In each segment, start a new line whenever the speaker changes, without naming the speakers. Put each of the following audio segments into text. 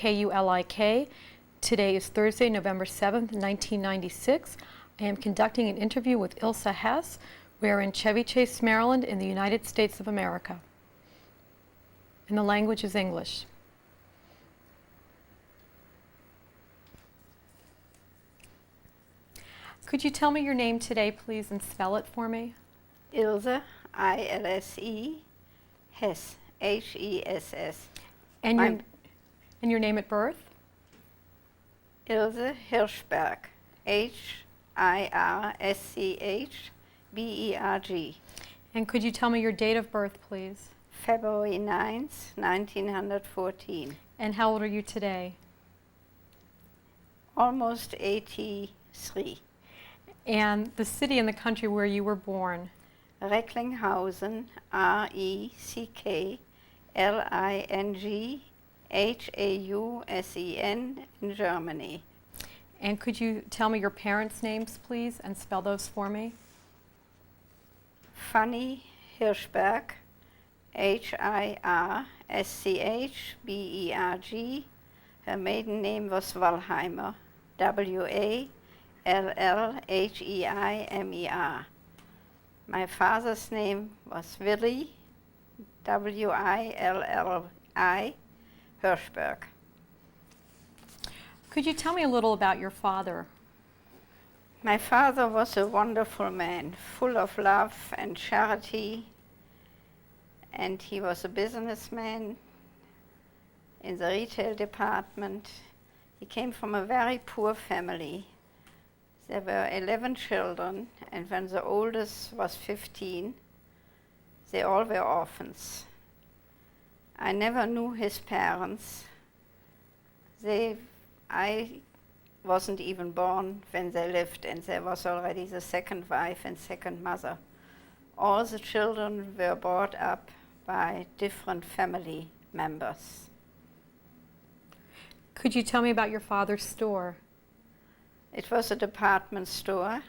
Kulik. Today is Thursday, November 7th, 1996. I am conducting an interview with Ilse Hess. We are in Chevy Chase, Maryland, in the United States of America. And the language is English. Could you tell me your name today, please, and spell it for me?
Ilse, I-L-S-E, Hess, H-E-S-S.
And your name at birth?
Ilse Hirschberg, H-I-R-S-C-H-B-E-R-G.
And could you tell me your date of birth, please?
February 9th, 1914.
And how old are you today?
Almost 83.
And the city and the country where you were born?
Recklinghausen, R-E-C-K-L-I-N-G-H-A-U-S-E-N in Germany.
And could you tell me your parents' names, please, and spell those for me?
Fanny Hirschberg, H-I-R-S-C-H-B-E-R-G. Her maiden name was Wallheimer, W-A-L-L-H-E-I-M-E-R. My father's name was Willy, W-I-L-L-I, Hirschberg.
Could you tell me a little about your father?
My father was a wonderful man, full of love and charity, and he was a businessman in the retail department. He came from a very poor family. There were 11 children, and when the oldest was 15, they all were orphans. I never knew his parents. I wasn't even born when they lived, and there was already the second wife and second mother. All the children were brought up by different family members.
Could you tell me about your father's store?
It was a department store,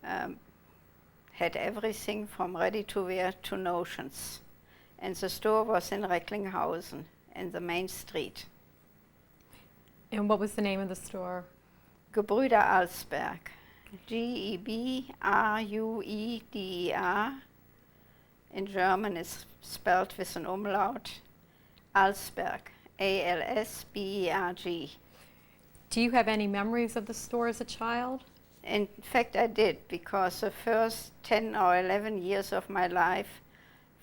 had everything from ready-to-wear to notions. And the store was in Recklinghausen, in the main street.
And what was the name of the store?
Gebrüder Alsberg, G-E-B-R-U-E-D-E-R. In German it's spelled with an umlaut. Alsberg, A-L-S-B-E-R-G.
Do you have any memories of the store as a child?
In fact, I did, because the first 10 or 11 years of my life,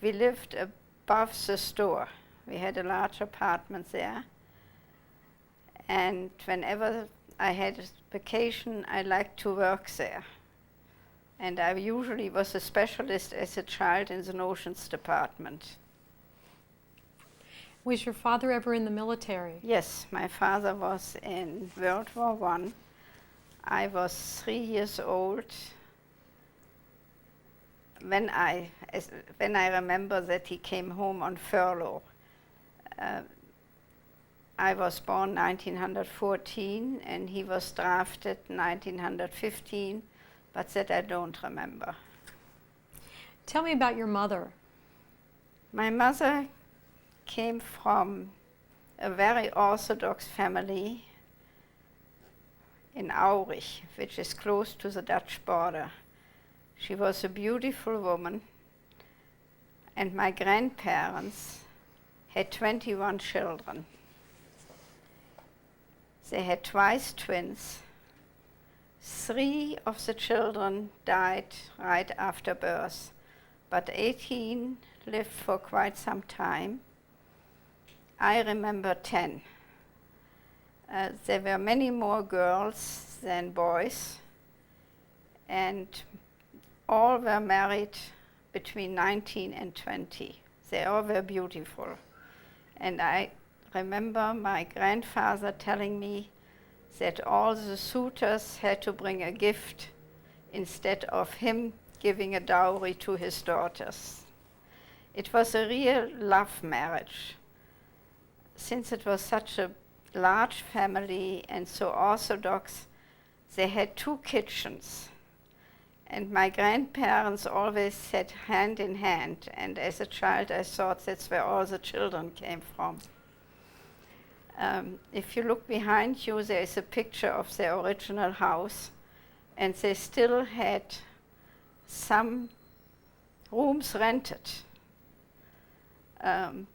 we lived above the store. We had a large apartment there. And whenever I had a vacation, I liked to work there. And I usually was a specialist as a child in the notions department.
Was your father ever in the military?
Yes, my father was in World War I. I was 3 years old when I remember that he came home on furlough. I was born 1914 and he was drafted 1915, but that I don't remember.
Tell me about your mother.
My mother came from a very Orthodox family in Aurich, which is close to the Dutch border. She was a beautiful woman, and my grandparents had 21 children. They had twice twins. 3 of the children died right after birth, but 18 lived for quite some time. I remember 10. There were many more girls than boys, and all were married between 19 and 20. They all were beautiful. And I remember my grandfather telling me that all the suitors had to bring a gift instead of him giving a dowry to his daughters. It was a real love marriage. Since it was such a large family and so Orthodox, they had 2 kitchens. And my grandparents always sat hand in hand, and as a child I thought that's where all the children came from. If you look behind you, there is a picture of the original house, and they still had some rooms rented. The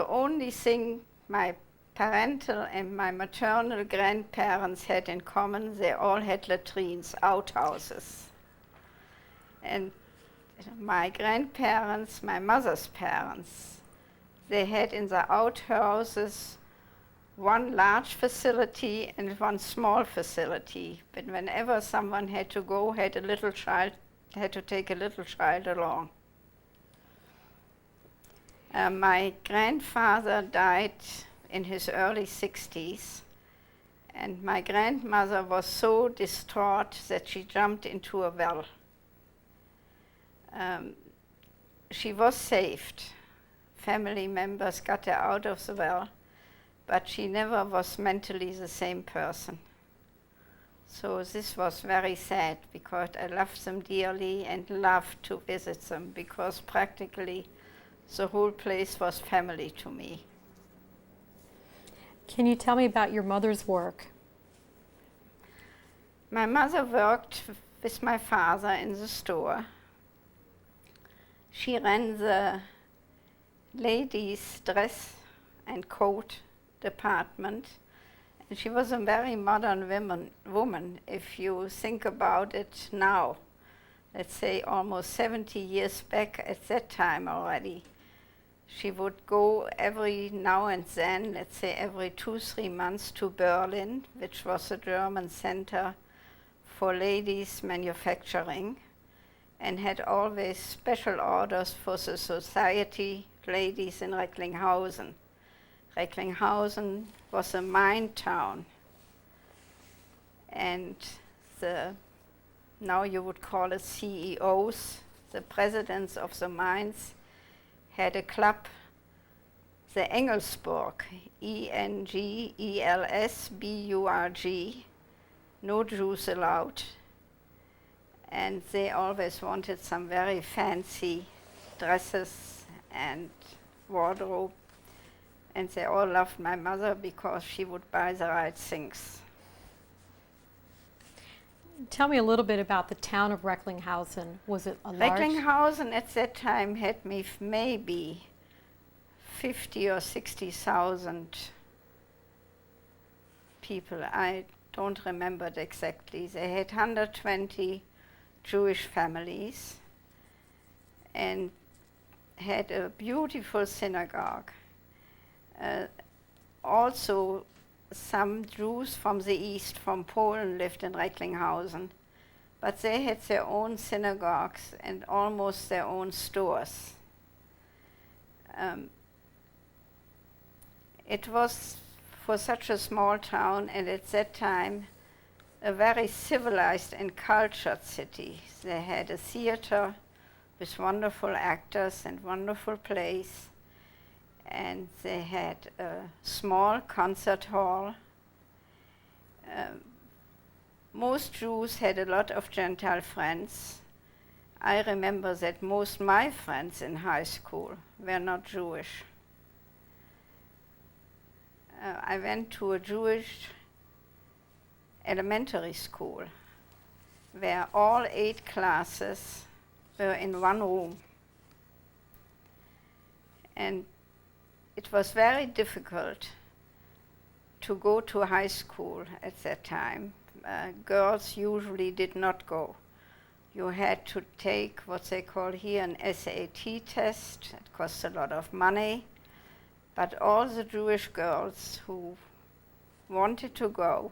only thing my parental and my maternal grandparents had in common, they all had latrines, outhouses. And my grandparents, my mother's parents, they had in the outhouses one large facility and one small facility. But whenever someone had to go, had to take a little child along. My grandfather died in his early 60s, and my grandmother was so distraught that she jumped into a well. She was saved. Family members got her out of the well, but she never was mentally the same person. So this was very sad, because I loved them dearly and loved to visit them, because practically the whole place was family to me.
Can you tell me about your mother's work?
My mother worked with my father in the store. She ran the ladies' dress and coat department, and she was a very modern woman if you think about it now. Let's say almost 70 years back at that time already. She would go every now and then, let's say every 2-3 months, to Berlin, which was a German center for ladies manufacturing, and had always special orders for the society ladies in Recklinghausen. Recklinghausen was a mine town, and now you would call it CEOs, the presidents of the mines, had a club, the Engelsburg, ENGELSBURG, no Jews allowed. And they always wanted some very fancy dresses and wardrobe. And they all loved my mother because she would buy the right things.
Tell me a little bit about the town of Recklinghausen. Was it a large?
Recklinghausen at that time had maybe 50 or 60,000 people. I don't remember it exactly. They had 120 Jewish families and had a beautiful synagogue. Also, some Jews from the east, from Poland, lived in Recklinghausen, but they had their own synagogues and almost their own stores. It was, for such a small town, and at that time, a very civilized and cultured city. They had a theater with wonderful actors and wonderful plays, and they had a small concert hall. Most Jews had a lot of Gentile friends. I remember that most my friends in high school were not Jewish. I went to a Jewish elementary school where all 8 classes were in one room. And it was very difficult to go to high school at that time. Girls usually did not go. You had to take what they call here an SAT test. It cost a lot of money. But all the Jewish girls who wanted to go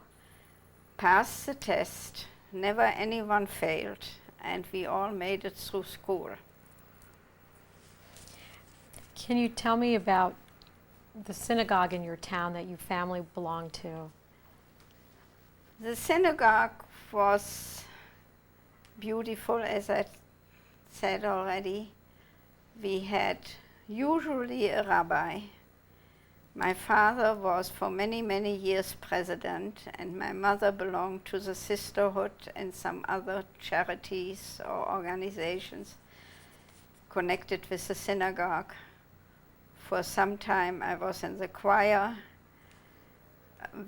passed the test. Never anyone failed, and we all made it through school.
Can you tell me about the synagogue in your town that your family belonged to?
The synagogue was beautiful, as I said already. We had usually a rabbi. My father was for many, many years president, and my mother belonged to the sisterhood and some other charities or organizations connected with the synagogue for some time I was in the choir.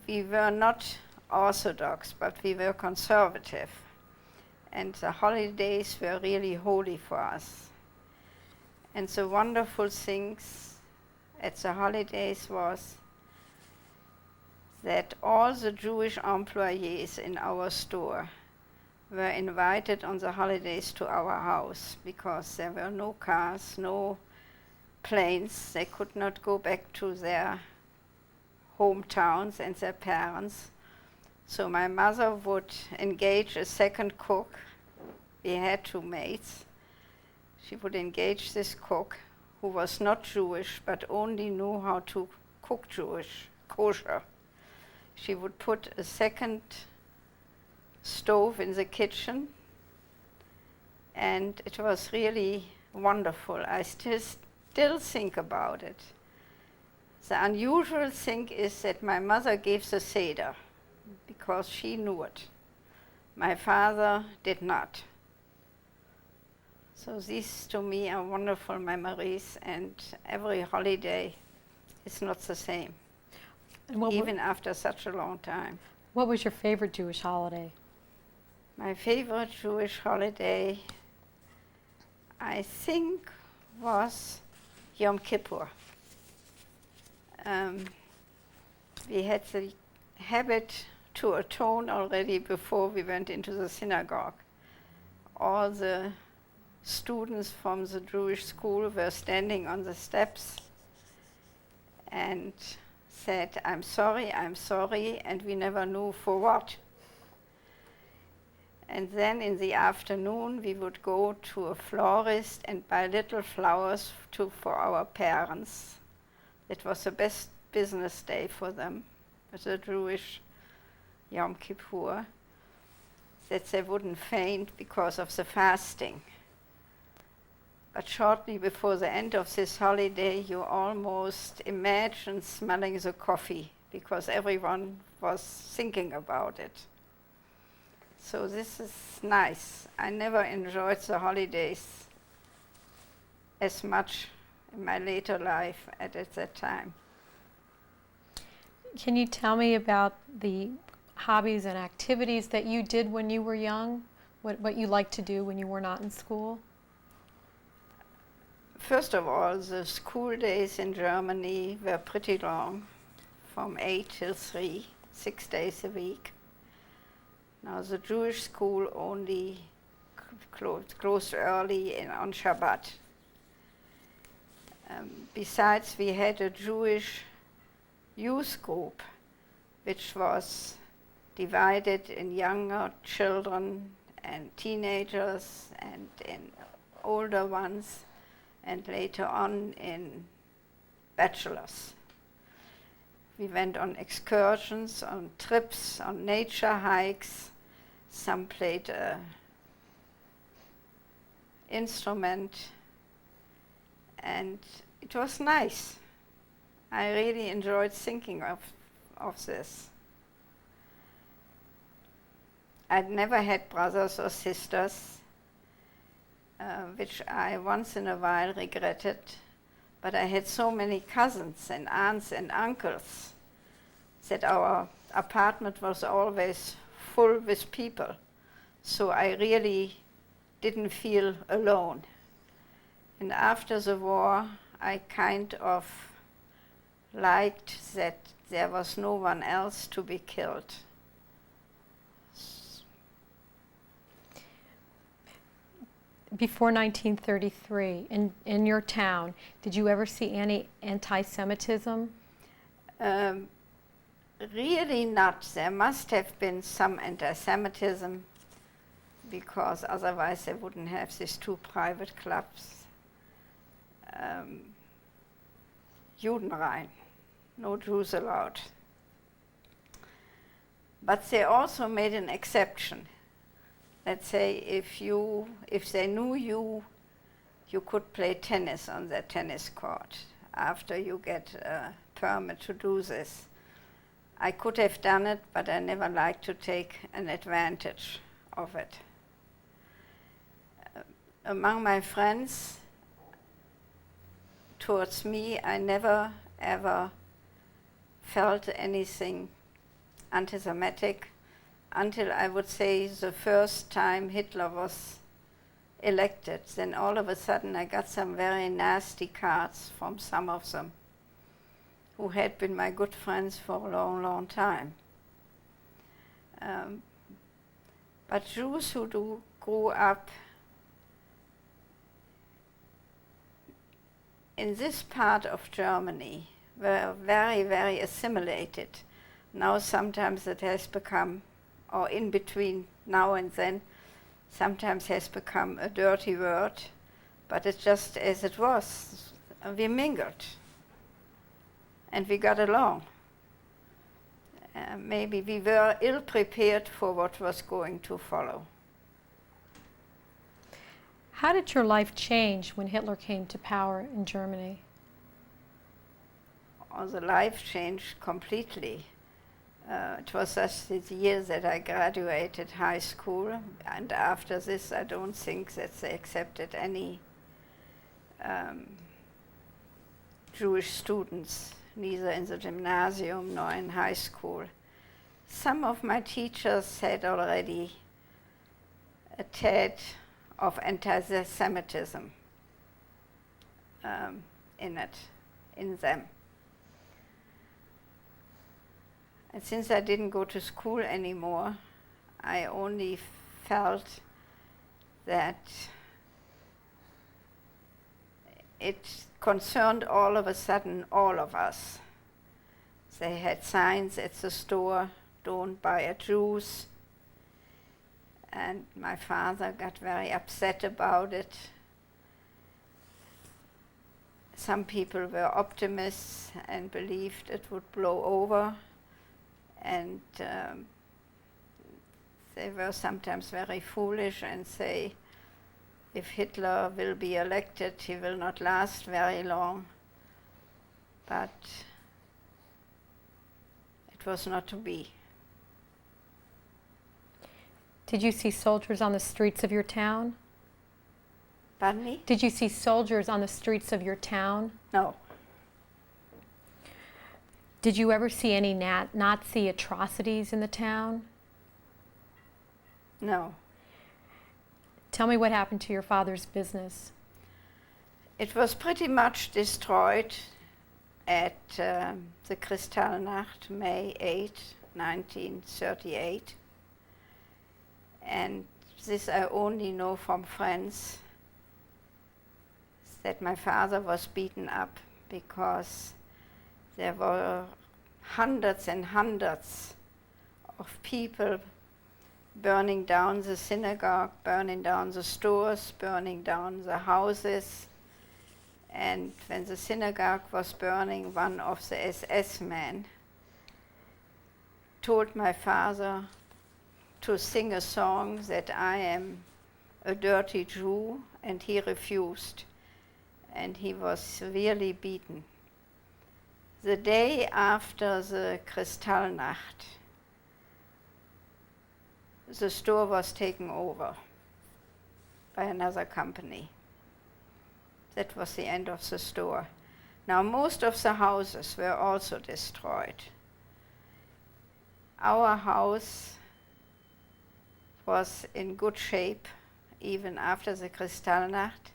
We were not Orthodox, but we were conservative. And the holidays were really holy for us. And the wonderful things at the holidays was that all the Jewish employees in our store were invited on the holidays to our house because there were no cars, no planes. They could not go back to their hometowns and their parents. So my mother would engage a second cook. We had 2 maids. She would engage this cook who was not Jewish but only knew how to cook Jewish, kosher. She would put a second stove in the kitchen, and it was really wonderful. I still think about it. The unusual thing is that my mother gave the Seder because she knew it. My father did not. So these to me are wonderful memories, and every holiday is not the same,
And
even after such a long time.
what was your favorite Jewish holiday?
My favorite Jewish holiday, I think, was Yom Kippur. We had the habit to atone already before we went into the synagogue. All the students from the Jewish school were standing on the steps and said, I'm sorry, and we never knew for what. And then in the afternoon, we would go to a florist and buy little flowers for our parents. It was the best business day for them, with the Jewish Yom Kippur, that they wouldn't faint because of the fasting. But shortly before the end of this holiday, you almost imagine smelling the coffee because everyone was thinking about it. So this is nice. I never enjoyed the holidays as much in my later life as at that time.
Can you tell me about the hobbies and activities that you did when you were young? What you liked to do when you were not in school?
First of all, the school days in Germany were pretty long, from 8 till 3, 6 days a week. Now the Jewish school only closed early on Shabbat. Besides, we had a Jewish youth group, which was divided in younger children and teenagers and in older ones, and later on in bachelors. We went on excursions, on trips, on nature hikes. Some played an instrument, and it was nice. I really enjoyed thinking of this. I'd never had brothers or sisters, which I once in a while regretted, but I had so many cousins and aunts and uncles that our apartment was always full with people. So I really didn't feel alone. And after the war, I kind of liked that there was no one else to be killed.
Before 1933, in your town, did you ever see any anti-Semitism?
Really not. There must have been some anti-Semitism, because otherwise they wouldn't have these 2 private clubs. Judenrein, no Jews allowed. But they also made an exception. Let's say if they knew you could play tennis on their tennis court after you get a permit to do this. I could have done it, but I never liked to take an advantage of it. Among my friends, towards me, I never ever felt anything anti-Semitic until I would say the first time Hitler was elected. Then all of a sudden I got some very nasty cards from some of them who had been my good friends for a long, long time. But Jews who grew up in this part of Germany were very, very assimilated. Now sometimes it has become, or in between now and then, sometimes has become a dirty word, but it's just as it was. We mingled and we got along. Maybe we were ill-prepared for what was going to follow.
How did your life change when Hitler came to power in Germany?
Oh, the life changed completely. It was just the year that I graduated high school, and after this I don't think that they accepted any Jewish students, neither in the gymnasium nor in high school. Some of my teachers had already a tad of anti-Semitism in them. And since I didn't go to school anymore, I only felt that it concerned all of a sudden all of us. They had signs at the store, "Don't buy at Jews." And my father got very upset about it. Some people were optimists and believed it would blow over. And they were sometimes very foolish and say, if Hitler will be elected, he will not last very long. But it was not to be.
Did you see soldiers on the streets of your town?
Pardon me?
Did you see soldiers on the streets of your town?
No.
Did you ever see any Nazi atrocities in the town?
No.
Tell me what happened to your father's business.
It was pretty much destroyed at the Kristallnacht, May 8, 1938. And this I only know from friends, that my father was beaten up because there were hundreds and hundreds of people burning down the synagogue, burning down the stores, burning down the houses. And when the synagogue was burning, one of the SS men told my father to sing a song that I am a dirty Jew, and he refused. And he was severely beaten. The day after the Kristallnacht, the store was taken over by another company. That was the end of the store. Now, most of the houses were also destroyed. Our house was in good shape even after the Kristallnacht,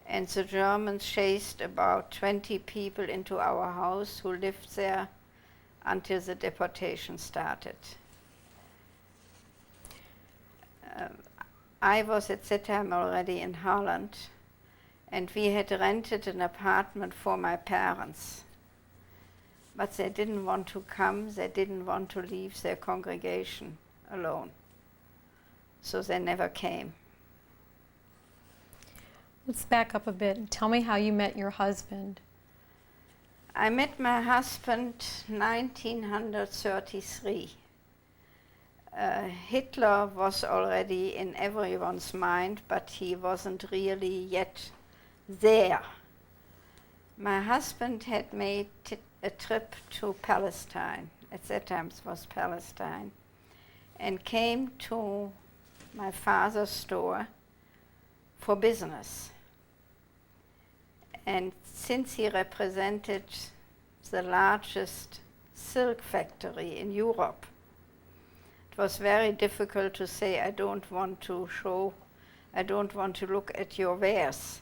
and the Germans chased about 20 people into our house who lived there until the deportation started. I was at that time already in Holland, and we had rented an apartment for my parents. But they didn't want to come, they didn't want to leave their congregation alone. So they never came.
Let's back up a bit and tell me how you met your husband.
I met my husband 1933. Hitler was already in everyone's mind, but he wasn't really yet there. My husband had made a trip to Palestine, at that time it was Palestine, and came to my father's store for business. And since he represented the largest silk factory in Europe, it was very difficult to say, I don't want to look at your wares.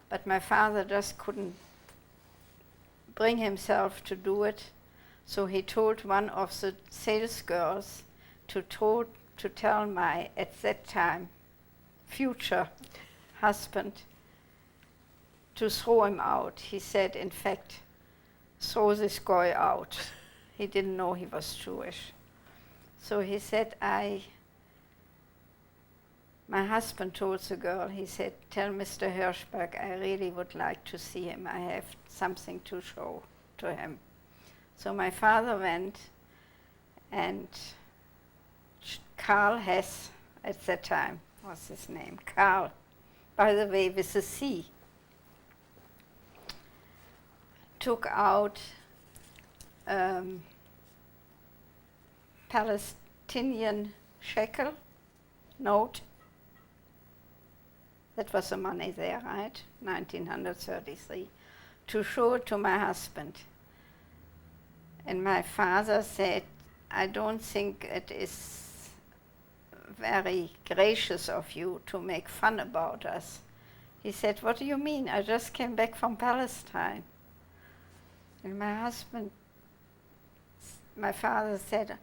But my father just couldn't bring himself to do it, so he told one of the sales girls to tell my, at that time, future husband to throw him out. He said, in fact, throw this guy out. He didn't know he was Jewish. So he said, my husband told the girl, he said, tell Mr. Hirschberg I really would like to see him. I have something to show to him. So my father went, and Karl Hess, at that time, was his name, Karl, by the way, with a C, took out Palestinian shekel note. That was the money there, right? 1933, to show it to my husband. And my father said, I don't think it is very gracious of you to make fun about us. He said, what do you mean? I just came back from Palestine. And my father said,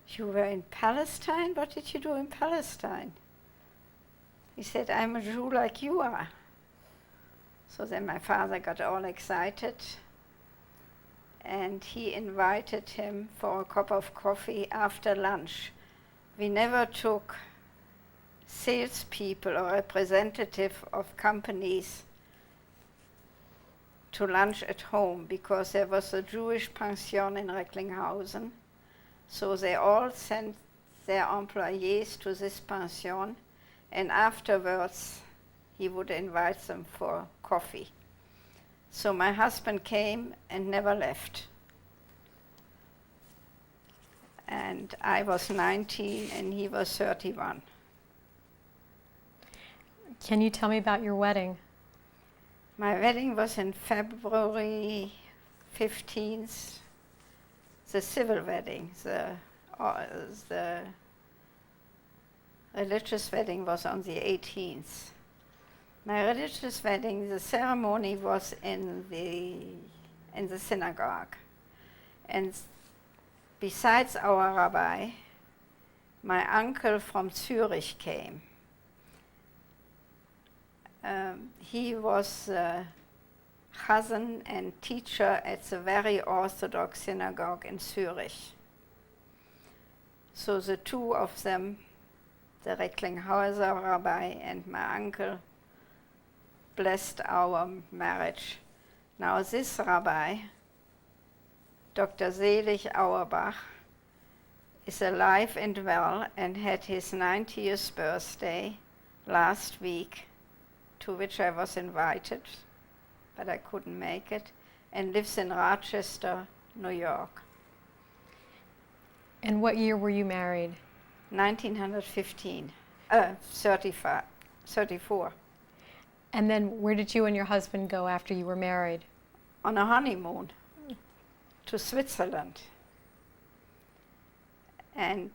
you were in Palestine? What did you do in Palestine? He said, I'm a Jew like you are. So then my father got all excited, and he invited him for a cup of coffee after lunch. We never took salespeople or representatives of companies to lunch at home, because there was a Jewish pension in Recklinghausen. So they all sent their employees to this pension, and afterwards he would invite them for coffee. So my husband came and never left. And I was 19 and he was 31.
Can you tell me about your wedding?
My wedding was in February 15th. The civil wedding, the religious wedding was on the 18th. My religious wedding, the ceremony was in the synagogue. And besides our rabbi, my uncle from Zurich came. He was Chazan and teacher at the very Orthodox synagogue in Zurich. So the two of them, the Recklinghauser rabbi and my uncle, blessed our marriage. Now this rabbi, Dr. Selig Auerbach, is alive and well and had his 90th birthday last week, to which I was invited, but I couldn't make it, and lives in Rochester, New York.
And what year were you married?
1915, 34.
And then where did you and your husband go after you were married?
On a honeymoon to Switzerland. And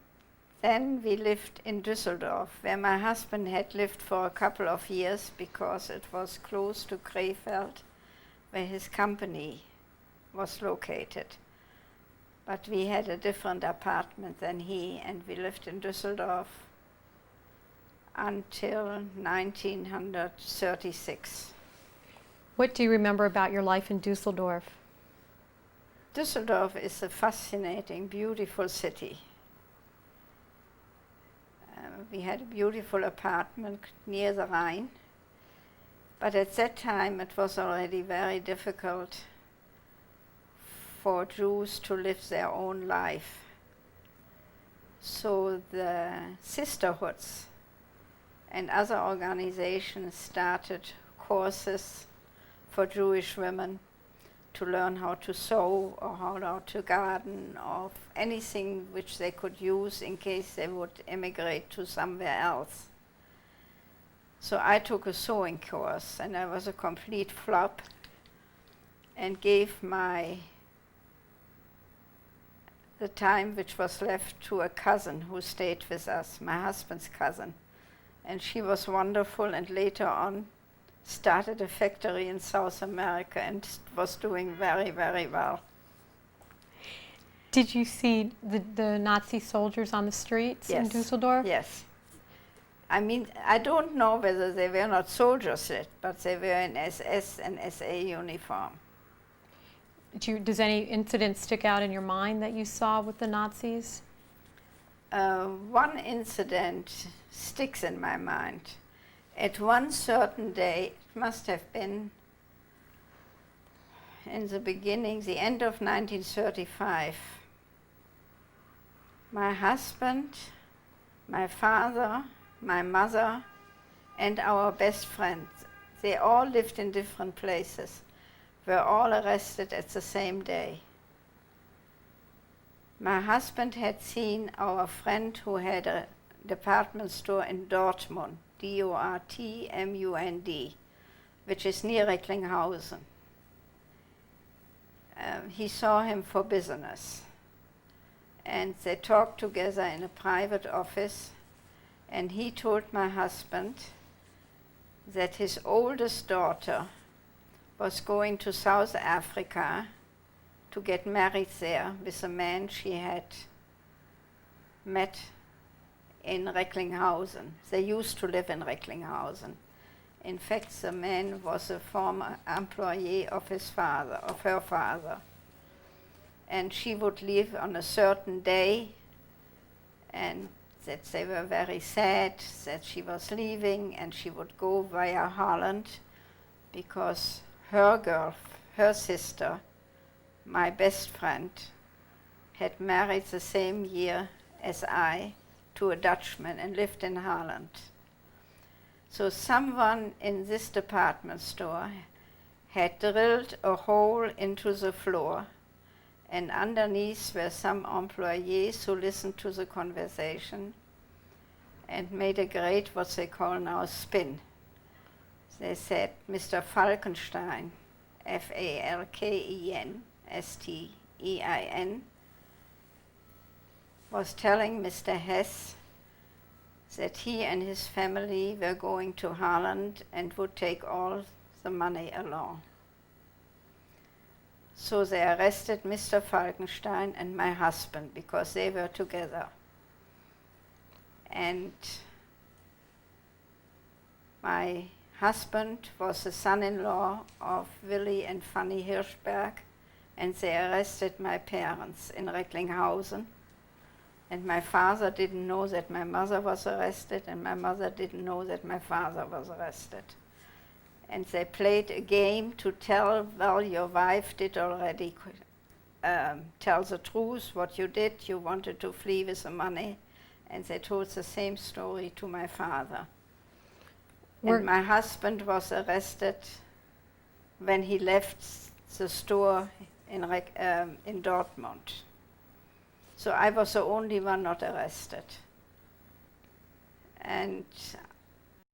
then we lived in Düsseldorf, where my husband had lived for a couple of years because it was close to Krefeld, where his company was located. But we had a different apartment than he, and we lived in Düsseldorf until 1936.
What do you remember about your life in Düsseldorf?
Düsseldorf is a fascinating, beautiful city. We had a beautiful apartment near the Rhine, but at that time it was already very difficult for Jews to live their own life. So the sisterhoods and other organizations started courses for Jewish women to learn how to sew or how to garden or anything which they could use in case they would immigrate to somewhere else. So I took a sewing course and I was a complete flop and gave the time which was left to a cousin who stayed with us, my husband's cousin. And she was wonderful, and later on started a factory in South America and was doing very, very well.
Did you see the Nazi soldiers on the streets in Dusseldorf?
Yes. I mean, I don't know whether they were not soldiers yet, but they were in SS and SA uniform.
Does any incident stick out in your mind that you saw with the Nazis?
One incident sticks in my mind. At one certain day, it must have been in the beginning, the end of 1935, my husband, my father, my mother, and our best friend, they all lived in different places, were all arrested at the same day. My husband had seen our friend who had a department store in Dortmund, Dortmund, which is near Recklinghausen. He saw him for business, and they talked together in a private office, and he told my husband that his oldest daughter was going to South Africa to get married there with a man she had met in Recklinghausen. They used to live in Recklinghausen. In fact, the man was a former employee of her father. And she would leave on a certain day, and that they were very sad that she was leaving, and she would go via Holland because her sister, my best friend, had married the same year as I to a Dutchman and lived in Holland. So someone in this department store had drilled a hole into the floor, and underneath were some employees who listened to the conversation and made a great, what they call now, spin. They said, Mr. Falkenstein, Falkenstein, was telling Mr. Hess that he and his family were going to Holland and would take all the money along. So they arrested Mr. Falkenstein and my husband because they were together. And my husband was the son-in-law of Willy and Fanny Hirschberg, and they arrested my parents in Recklinghausen. And my father didn't know that my mother was arrested, and my mother didn't know that my father was arrested. And they played a game to tell, well, your wife did already tell the truth, what you did, you wanted to flee with the money. And they told the same story to my father. And my husband was arrested when he left the store in Dortmund. So I was the only one not arrested. And